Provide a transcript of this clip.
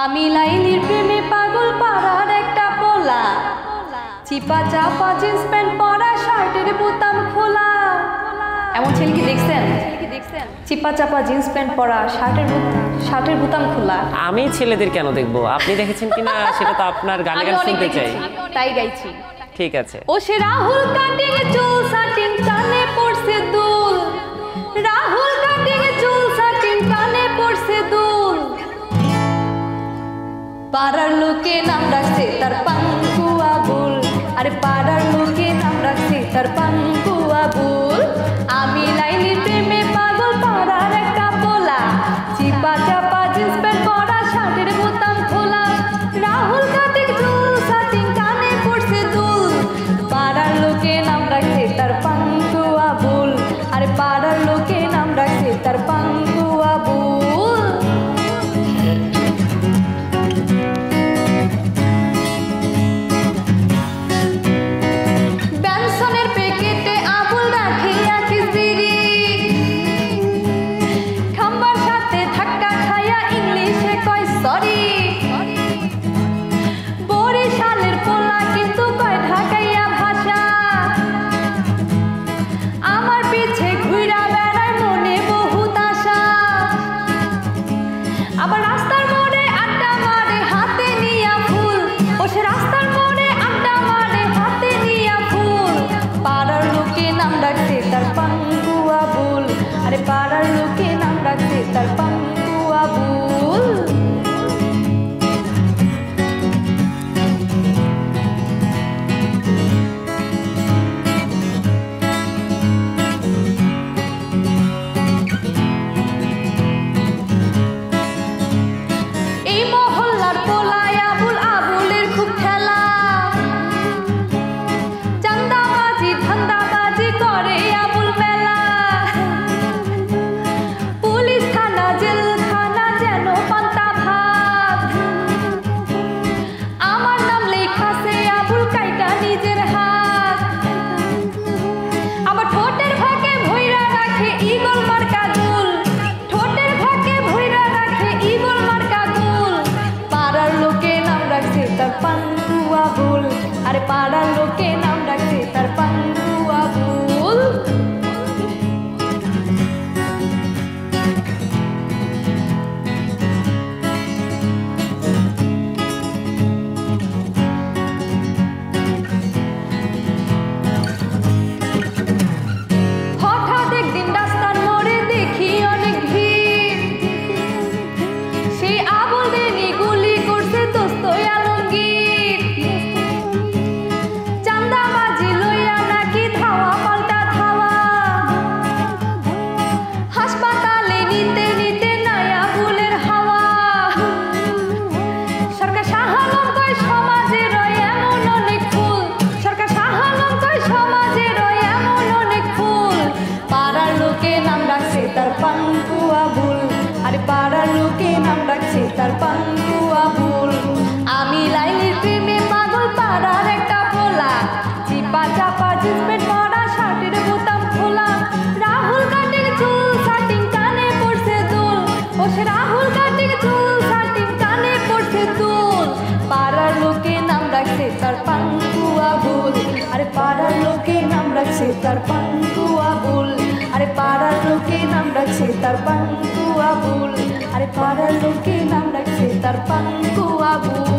আমি লাইলির প্রেমে পাগল পাড়ার একটা পোলা, চিপা চাপা জিন্স প্যান্ট পরা, শার্টের বোতাম খোলা। এমন ছেলে কি দেখছেন? চিপা চাপা জিন্স প্যান্ট পরা, শার্টের বোতাম খোলা। আমি ছেলেদের কেন দেখবো? আপনি দেখেছেন কিনা সেটা তো আপনার গানে গান শুনতে চাই, তাই গাইছি। ঠিক আছে। ও সে রাহুল কাটিং চুল সাটিং কানে পড়ছে দুল, রাহুল কাটিং চুল সাটিং কানে পড়ছে দুল। পাড়ার লোকে নাম রাখছে তার পাঙ্কু আবুল, আরে পাড়ার লোকে নাম রাখছে তার পাঙ্কু আবুল। আমি লাইলির প্রেমে পাগল পাড়ার একটা পোলা, চিপা চাপা জিন্স প্যান্ট পরা, শার্টের বোতাম খোলা। রাহুল কাটিং চুল সাটিং কানে পড়ছে দুল, পাড়ার লোকে নাম রাখছে তার পাঙ্কু আবুল, আরে পাড়ার লোকে নাম রাখছে তার পাঙ্কু আবুল। ব্যানসনের প্যাকেটে আবুল রাখে আছে জিরি, খাম্বার সাথে ধাক্কা খায়া ইংলিশে কয় সরি। বরিশালের পোলা কিন্তু কয় ঢাকাইয়া ভাষা, আমার পিছে ঘুরা বেড়ায় মনে বহুত আশা। আবার রাস্তার মোড়ে আড্ডা মারে হাতে নিয়া ফুল, ও সে রাস্তার মোড়ে আড্ডা মারে হাতে নিয়া ফুল। পাড়ার লোকে নাম রাখছে তার পাঙ্কু আবুল, আরে পাড়ার লোকে নাম রাখছে তার পাঙ্কু আবুল। এই মহল্লার পোলায় আবুল আবুলের খুব খেলা, চান্দাবাজি ধান্দাবাজি করে আবুল মেলা। পুলিশ থানা জেলখানা যেন পান্তা ভাত, আমার নাম লেখাছে আবুল কাইটা নিজের হাত। আবার ঠোঁটের ফাঁকে ভইরা রাখে ঈগল মার্কা দুল, ঠোঁটের ফাঁকে ভইরা রাখে ঈগল মার্কা দুল। পাড়ার লোকে নাম রাখছে তার পাঙ্কু আবুল, আরে পাড়ার লোকে নাম রাখছে তার পাঙ্কু আবুল। হঠাৎ একদিন রাস্তার মোড়ে দেখি অনেক ভিড়, সেই আবুল দেনি গুলি করছে দোস্ত আলমগীর। চান্দাবাজি লইয়া নাকি ধাওয়া পাল্টা ধাওয়া, হাসপাতালে নিতে নিতে নাই আবুলের হাওয়া। সরকার শাহ আলম কয় সমাজে রয় এমন অনেক ফুল, সরকার শাহ আলম কয় সমাজে রয় এমন অনেক ফুল। পাড়ার লোকে নাম রাখছে তার পাঙ্কু আবুল, আরে পাড়ার লোকে নাম রাখছে তার পাঙ্কু আবুল। আমি লাইলির প্রেমে পাগল পাড়ার একটা পোলা, চিপা চাপা জিন্স প্যান্ট পরা, শার্টের বোতাম খোলা। রাহুল কাটিং চুল সাটিং কানে পড়ছে দুল, ও সে রাহুল কাটিং চুল সাটিং কানে পড়ছে দুল। পাড়ার লোকে নাম রাখছে তার পাঙ্কু আবুল, আরে পাড়ার লোকে নাম রাখছে তার পাঙ্কু আবুল, আরে পাড়ার লোকে নাম রাখছে তার পাঙ্কু আবুল, আরে পাড়ার লোকে নাম রাখছে তার পাঙ্কু আবুল।